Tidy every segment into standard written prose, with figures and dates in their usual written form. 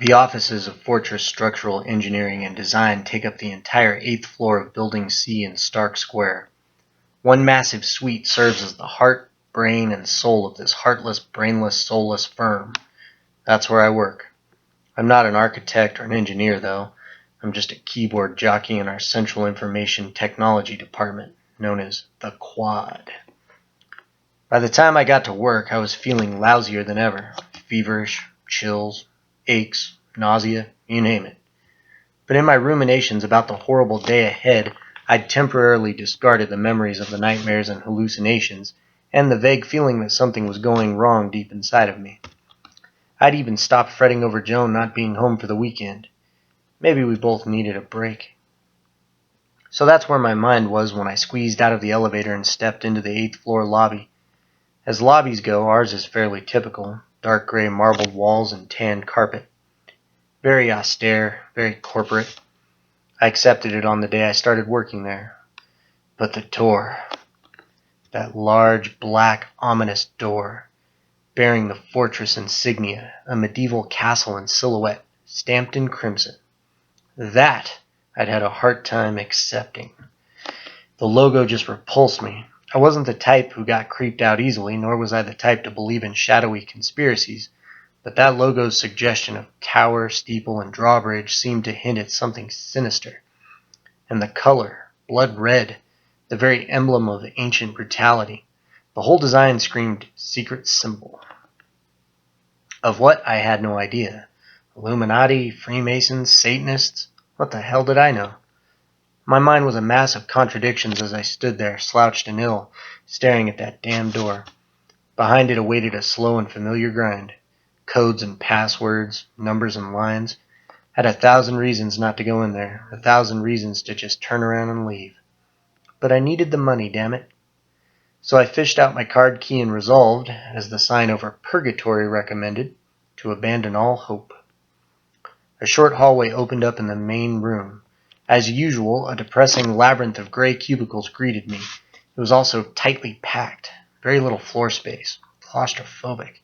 The offices of Fortress Structural Engineering and Design take up the entire 8th floor of Building C in Stark Square. One massive suite serves as the heart, brain, and soul of this heartless, brainless, soulless firm. That's where I work. I'm not an architect or an engineer, though. I'm just a keyboard jockey in our Central Information Technology Department, known as the Quad. By the time I got to work, I was feeling lousier than ever. Feverish, chills, aches, nausea, you name it. But in my ruminations about the horrible day ahead, I'd temporarily discarded the memories of the nightmares and hallucinations, and the vague feeling that something was going wrong deep inside of me. I'd even stopped fretting over Joan not being home for the weekend. Maybe we both needed a break. So that's where my mind was when I squeezed out of the elevator and stepped into the 8th floor lobby. As lobbies go, ours is fairly typical. Dark gray marbled walls and tan carpet. Very austere, very corporate. I accepted it on the day I started working there. But the door, that large, black, ominous door, bearing the fortress insignia, a medieval castle in silhouette, stamped in crimson. That I'd had a hard time accepting. The logo just repulsed me. I wasn't the type who got creeped out easily, nor was I the type to believe in shadowy conspiracies, but that logo's suggestion of tower, steeple, and drawbridge seemed to hint at something sinister. And the color, blood red, the very emblem of ancient brutality. The whole design screamed secret symbol. Of what, I had no idea. Illuminati, Freemasons, Satanists? What the hell did I know? My mind was a mass of contradictions as I stood there, slouched and ill, staring at that damn door. Behind it awaited a slow and familiar grind. Codes and passwords, numbers and lines. Had 1,000 reasons not to go in there, 1,000 reasons to just turn around and leave. But I needed the money, damn it. So I fished out my card key and resolved, as the sign over Purgatory recommended, to abandon all hope. A short hallway opened up in the main room. As usual, a depressing labyrinth of gray cubicles greeted me. It was also tightly packed, very little floor space, claustrophobic.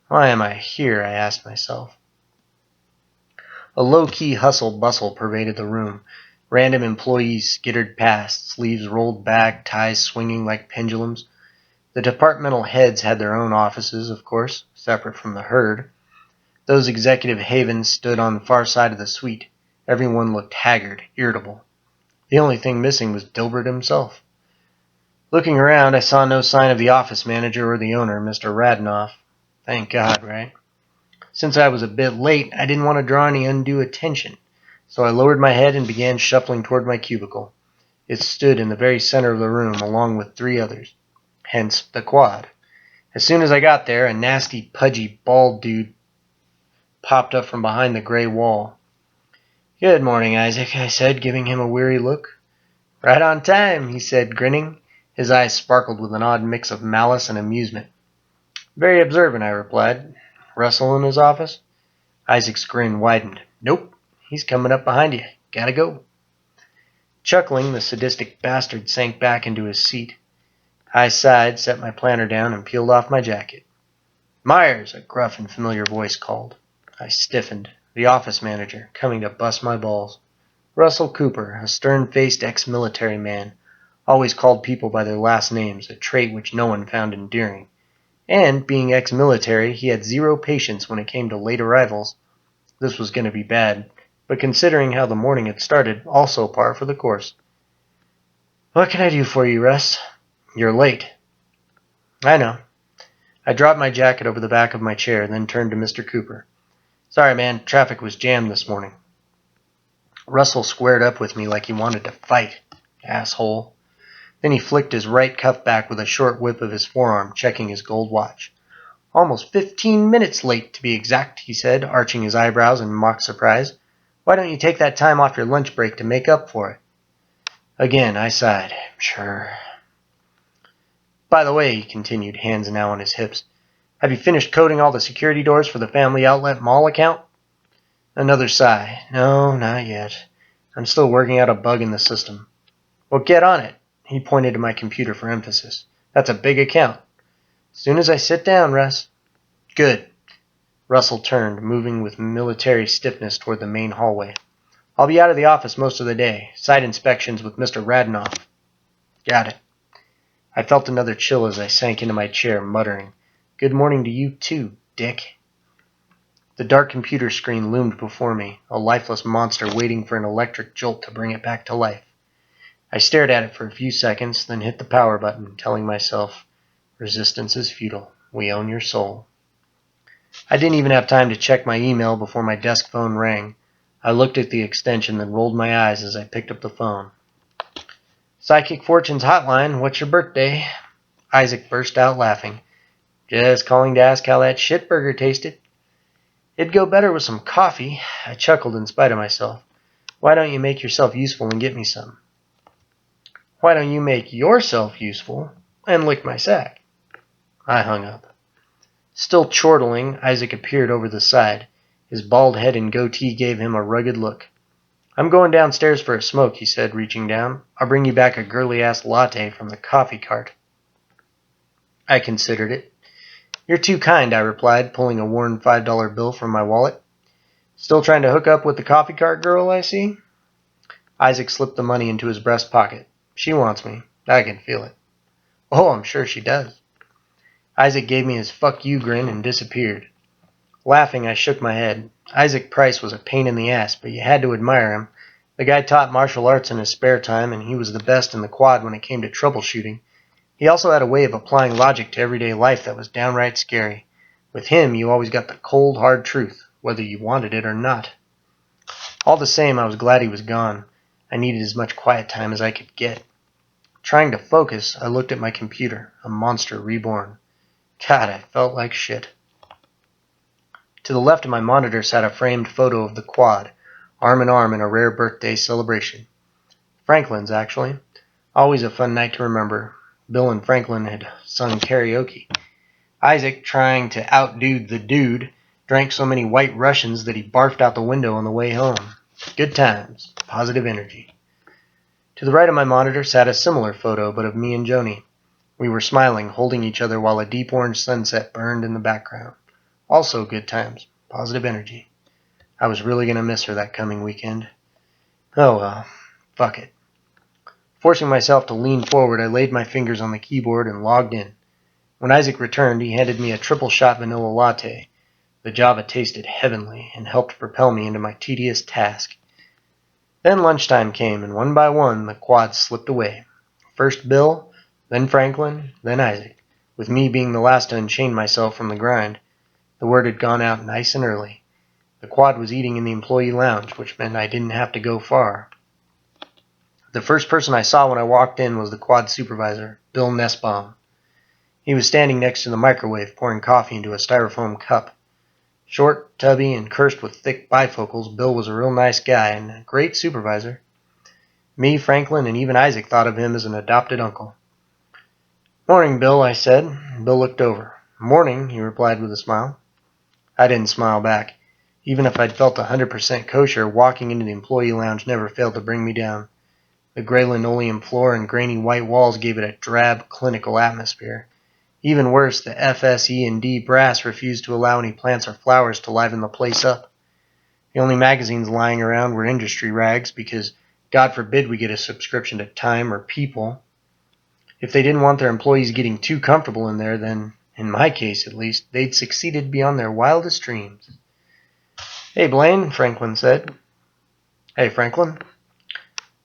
Why am I here, I asked myself. A low-key hustle-bustle pervaded the room. Random employees skittered past, sleeves rolled back, ties swinging like pendulums. The departmental heads had their own offices, of course, separate from the herd. Those executive havens stood on the far side of the suite. Everyone looked haggard, irritable. The only thing missing was Dilbert himself. Looking around, I saw no sign of the office manager or the owner, Mr. Radnoff. Thank God, right? Since I was a bit late, I didn't want to draw any undue attention, so I lowered my head and began shuffling toward my cubicle. It stood in the very center of the room, along with 3 others. Hence the Quad. As soon as I got there, a nasty, pudgy, bald dude popped up from behind the gray wall. "Good morning, Isaac," I said, giving him a weary look. "Right on time," he said, grinning. His eyes sparkled with an odd mix of malice and amusement. "Very observant," I replied. "Russell in his office?" Isaac's grin widened. "Nope, he's coming up behind you. Gotta go." Chuckling, the sadistic bastard sank back into his seat. I sighed, set my planner down, and peeled off my jacket. "Myers," a gruff and familiar voice called. I stiffened. The office manager, coming to bust my balls. Russell Cooper, a stern-faced ex-military man, always called people by their last names, a trait which no one found endearing. And, being ex-military, he had 0 patience when it came to late arrivals. This was going to be bad, but considering how the morning had started, also par for the course. "What can I do for you, Russ?" "You're late." "I know." I dropped my jacket over the back of my chair, then turned to Mr. Cooper. "Sorry, man, traffic was jammed this morning." Russell squared up with me like he wanted to fight. Asshole. Then he flicked his right cuff back with a short whip of his forearm, checking his gold watch. "Almost 15 minutes late, to be exact," he said, arching his eyebrows in mock surprise. "Why don't you take that time off your lunch break to make up for it?" Again, I sighed. "Sure." "By the way," he continued, hands now on his hips, "have you finished coding all the security doors for the Family Outlet Mall account?" Another sigh. "No, not yet. I'm still working out a bug in the system." "Well, get on it." He pointed to my computer for emphasis. "That's a big account." "As soon as I sit down, Russ." "Good. Russell turned, moving with military stiffness toward the main hallway. I'll be out of the office most of the day. Site inspections with Mr. Radnoff. Got it. I felt another chill as I sank into my chair, muttering, Good morning to you too, Dick. The dark computer screen loomed before me, a lifeless monster waiting for an electric jolt to bring it back to life. I stared at it for a few seconds, then hit the power button, telling myself, Resistance is futile. We own your soul. I didn't even have time to check my email before my desk phone rang. I looked at the extension, then rolled my eyes as I picked up the phone. Psychic Fortune's hotline, what's your birthday? Isaac burst out laughing. Just calling to ask how that shitburger tasted. It'd go better with some coffee. I chuckled in spite of myself. Why don't you make yourself useful and get me some? Why don't you make yourself useful and lick my sack? I hung up. Still chortling, Isaac appeared over the side. His bald head and goatee gave him a rugged look. I'm going downstairs for a smoke, he said, reaching down. I'll bring you back a girly-ass latte from the coffee cart. I considered it. You're too kind, I replied, pulling a worn $5 bill from my wallet. Still trying to hook up with the coffee cart girl, I see? Isaac slipped the money into his breast pocket. She wants me. I can feel it. Oh, I'm sure she does. Isaac gave me his fuck you grin and disappeared. Laughing, I shook my head. Isaac Price was a pain in the ass, but you had to admire him. The guy taught martial arts in his spare time, and he was the best in the quad when it came to troubleshooting. He also had a way of applying logic to everyday life that was downright scary. With him, you always got the cold, hard truth, whether you wanted it or not. All the same, I was glad he was gone. I needed as much quiet time as I could get. Trying to focus, I looked at my computer, a monster reborn. God, I felt like shit. To the left of my monitor sat a framed photo of the quad, arm in arm in a rare birthday celebration. Franklin's, actually. Always a fun night to remember. Bill and Franklin had sung karaoke. Isaac, trying to outdo the dude, drank so many white Russians that he barfed out the window on the way home. Good times. Positive energy. To the right of my monitor sat a similar photo, but of me and Joni. We were smiling, holding each other while a deep orange sunset burned in the background. Also good times. Positive energy. I was really going to miss her that coming weekend. Oh well. Fuck it. Forcing myself to lean forward, I laid my fingers on the keyboard and logged in. When Isaac returned, he handed me a triple-shot vanilla latte. The Java tasted heavenly and helped propel me into my tedious task. Then lunchtime came, and one by one the quads slipped away. First Bill, then Franklin, then Isaac, with me being the last to unchain myself from the grind. The word had gone out nice and early. The quad was eating in the employee lounge, which meant I didn't have to go far. The first person I saw when I walked in was the quad supervisor, Bill Nussbaum. He was standing next to the microwave, pouring coffee into a styrofoam cup. Short, tubby, and cursed with thick bifocals, Bill was a real nice guy and a great supervisor. Me, Franklin, and even Isaac thought of him as an adopted uncle. Morning, Bill, I said. Bill looked over. Morning, he replied with a smile. I didn't smile back. Even if I'd felt 100% kosher, walking into the employee lounge never failed to bring me down. The gray linoleum floor and grainy white walls gave it a drab, clinical atmosphere. Even worse, the FSE&D brass refused to allow any plants or flowers to liven the place up. The only magazines lying around were industry rags because, God forbid, we get a subscription to Time or People. If they didn't want their employees getting too comfortable in there, then, in my case at least, they'd succeeded beyond their wildest dreams. Hey, Blaine, Franklin said. Hey, Franklin.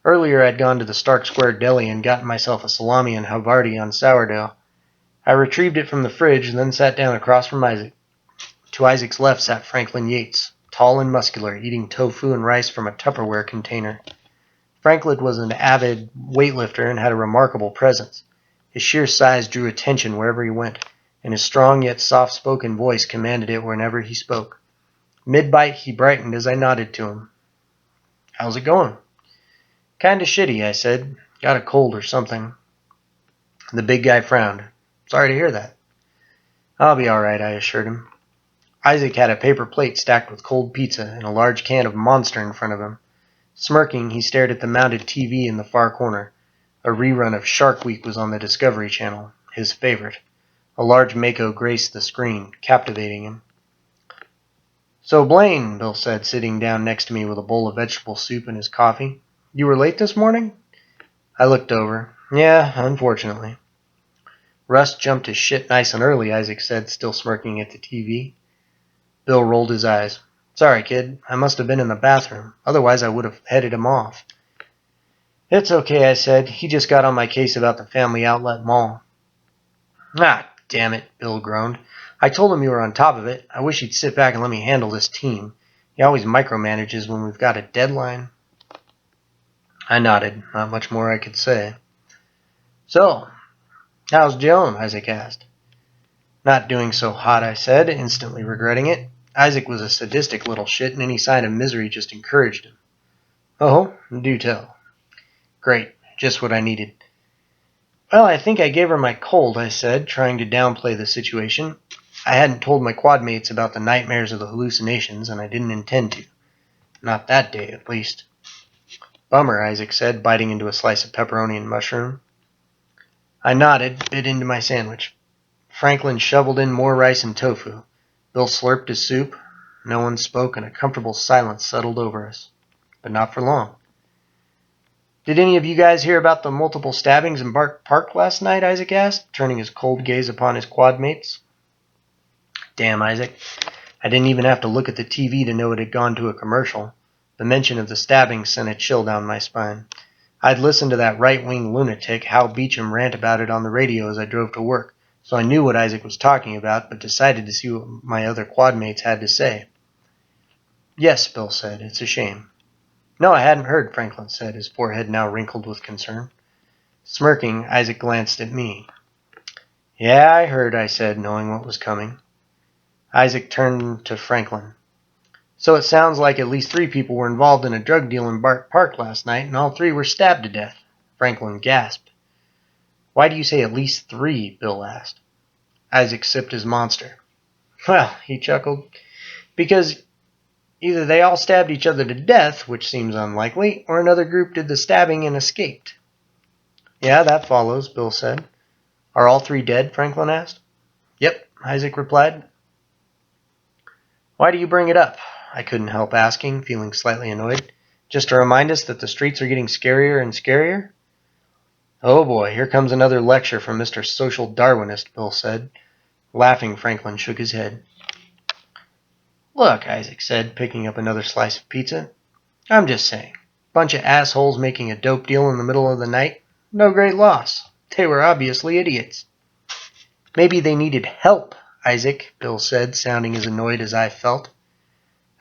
Earlier I'd gone to the Stark Square Deli and gotten myself a salami and Havarti on sourdough. I retrieved it from the fridge and then sat down across from Isaac. To Isaac's left sat Franklin Yates, tall and muscular, eating tofu and rice from a Tupperware container. Franklin was an avid weightlifter and had a remarkable presence. His sheer size drew attention wherever he went, and his strong yet soft-spoken voice commanded it whenever he spoke. Mid-bite, he brightened as I nodded to him. How's it going? Kinda shitty, I said. Got a cold or something. The big guy frowned. Sorry to hear that. I'll be all right, I assured him. Isaac had a paper plate stacked with cold pizza and a large can of Monster in front of him. Smirking, he stared at the mounted TV in the far corner. A rerun of Shark Week was on the Discovery Channel, his favorite. A large Mako graced the screen, captivating him. "So, Blaine," Bill said, sitting down next to me with a bowl of vegetable soup and his coffee, "you were late this morning?" I looked over. "Yeah, unfortunately." "Russ jumped his shit nice and early," Isaac said, still smirking at the TV. Bill rolled his eyes. "Sorry, kid. I must have been in the bathroom. Otherwise, I would have headed him off." "It's okay," I said. "He just got on my case about the family outlet mall." "Ah, damn it," Bill groaned. "I told him you were on top of it. I wish he'd sit back and let me handle this team. He always micromanages when we've got a deadline." I nodded. Not much more I could say. "So, how's Joan?" Isaac asked. "Not doing so hot," I said, instantly regretting it. Isaac was a sadistic little shit, and any sign of misery just encouraged him. "Oh, do tell." "Great. Just what I needed." "Well, I think I gave her my cold," I said, trying to downplay the situation. I hadn't told my quad mates about the nightmares of the hallucinations, and I didn't intend to. Not that day, at least. "Bummer," Isaac said, biting into a slice of pepperoni and mushroom. I nodded, bit into my sandwich. Franklin shoveled in more rice and tofu. Bill slurped his soup. No one spoke, and a comfortable silence settled over us. But not for long. "Did any of you guys hear about the multiple stabbings in Bart Park last night?" Isaac asked, turning his cold gaze upon his quad mates. Damn, Isaac. I didn't even have to look at the TV to know it had gone to a commercial. The mention of the stabbing sent a chill down my spine. I'd listened to that right-wing lunatic, Hal Beecham, rant about it on the radio as I drove to work, so I knew what Isaac was talking about, but decided to see what my other quad mates had to say. "Yes," Bill said. "It's a shame." "No, I hadn't heard," Franklin said, his forehead now wrinkled with concern. Smirking, Isaac glanced at me. "Yeah, I heard," I said, knowing what was coming. Isaac turned to Franklin. "So it sounds like at least 3 people were involved in a drug deal in Bart Park last night, and all 3 were stabbed to death." Franklin gasped. "Why do you say at least 3?" Bill asked. Isaac sipped his monster. "Well," he chuckled, "because either they all stabbed each other to death, which seems unlikely, or another group did the stabbing and escaped." "Yeah, that follows," Bill said. "Are all 3 dead?" Franklin asked. "Yep," Isaac replied. "Why do you bring it up?" I couldn't help asking, feeling slightly annoyed. "Just to remind us that the streets are getting scarier and scarier?" "Oh boy, here comes another lecture from Mr. Social Darwinist," Bill said. Laughing, Franklin shook his head. "Look," Isaac said, picking up another slice of pizza. "I'm just saying. Bunch of assholes making a dope deal in the middle of the night. No great loss. They were obviously idiots." "Maybe they needed help, Isaac," Bill said, sounding as annoyed as I felt.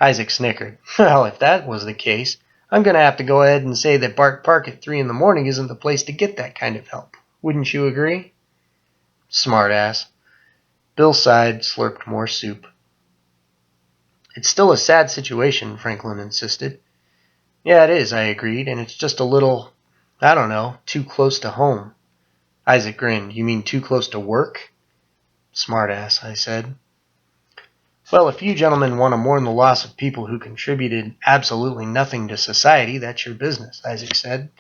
Isaac snickered. "Well, if that was the case, I'm going to have to go ahead and say that Bart Park at 3 in the morning isn't the place to get that kind of help. Wouldn't you agree?" "Smart ass." Bill sighed, slurped more soup. "It's still a sad situation," Franklin insisted. "Yeah, it is," I agreed, "and it's just a little, I don't know, too close to home." Isaac grinned. "You mean too close to work?" "Smart ass," I said. "Well, if you gentlemen want to mourn the loss of people who contributed absolutely nothing to society, that's your business," Isaac said.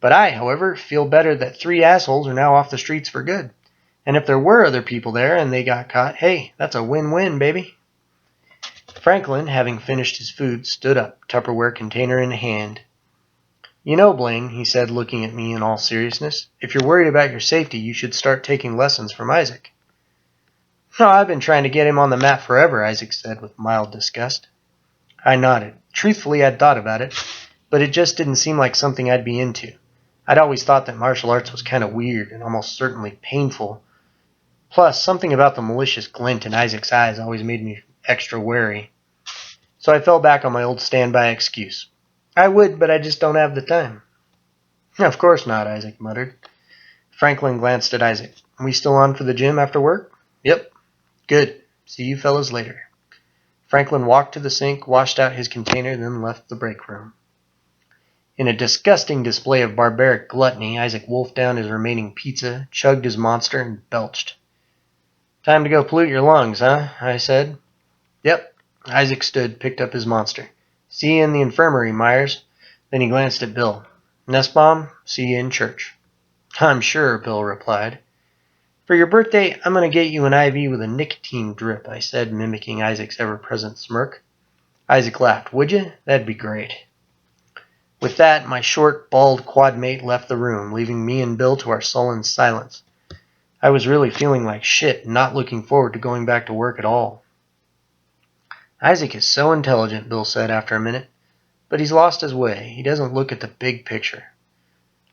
"But I, however, feel better that 3 assholes are now off the streets for good. And if there were other people there and they got caught, hey, that's a win-win, baby." Franklin, having finished his food, stood up, Tupperware container in hand. "You know, Blaine," he said, looking at me in all seriousness, "if you're worried about your safety, you should start taking lessons from Isaac." "Oh, I've been trying to get him on the map forever," Isaac said with mild disgust. I nodded. Truthfully, I'd thought about it, but it just didn't seem like something I'd be into. I'd always thought that martial arts was kind of weird and almost certainly painful. Plus, something about the malicious glint in Isaac's eyes always made me extra wary. So I fell back on my old standby excuse. "I would, but I just don't have the time." "Of course not," Isaac muttered. Franklin glanced at Isaac. "We still on for the gym after work?" "Yep." "Good. See you fellas later." Franklin walked to the sink, washed out his container, then left the break room. In a disgusting display of barbaric gluttony, Isaac wolfed down his remaining pizza, chugged his monster, and belched. "Time to go pollute your lungs, huh?" I said. "Yep." Isaac stood, picked up his monster. "See you in the infirmary, Myers." Then he glanced at Bill. "Nussbaum, see you in church." "I'm sure," Bill replied. "For your birthday, I'm going to get you an IV with a nicotine drip," I said, mimicking Isaac's ever-present smirk. Isaac laughed. Would you? That'd be great. With that, my short, bald quad mate left the room, leaving me and Bill to our sullen silence. I was really feeling like shit and not looking forward to going back to work at all. Isaac is so intelligent, Bill said after a minute, but he's lost his way. He doesn't look at the big picture.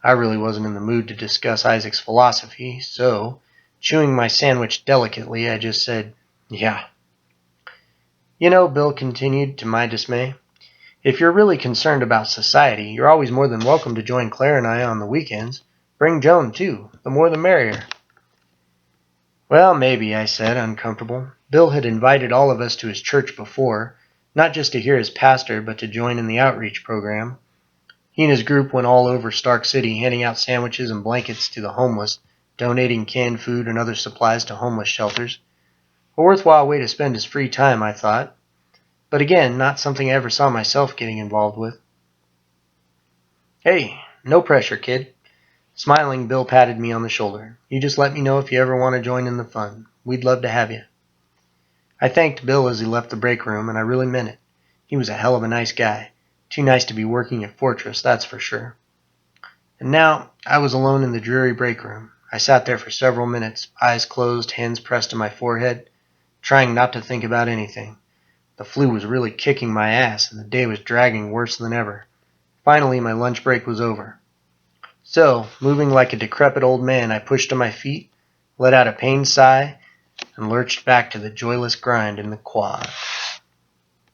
I really wasn't in the mood to discuss Isaac's philosophy, so, chewing my sandwich delicately, I just said, yeah. You know, Bill continued, to my dismay, if you're really concerned about society, you're always more than welcome to join Claire and I on the weekends. Bring Joan, too. The more the merrier. Well, maybe, I said, uncomfortable. Bill had invited all of us to his church before, not just to hear his pastor, but to join in the outreach program. He and his group went all over Stark City, handing out sandwiches and blankets to the homeless, donating canned food and other supplies to homeless shelters. A worthwhile way to spend his free time, I thought. But again, not something I ever saw myself getting involved with. Hey, no pressure, kid. Smiling, Bill patted me on the shoulder. You just let me know if you ever want to join in the fun. We'd love to have you. I thanked Bill as he left the break room, and I really meant it. He was a hell of a nice guy. Too nice to be working at Fortress, that's for sure. And now I was alone in the dreary break room. I sat there for several minutes, eyes closed, hands pressed to my forehead, trying not to think about anything. The flu was really kicking my ass, and the day was dragging worse than ever. Finally, my lunch break was over. So, moving like a decrepit old man, I pushed to my feet, let out a pained sigh, and lurched back to the joyless grind in the quad.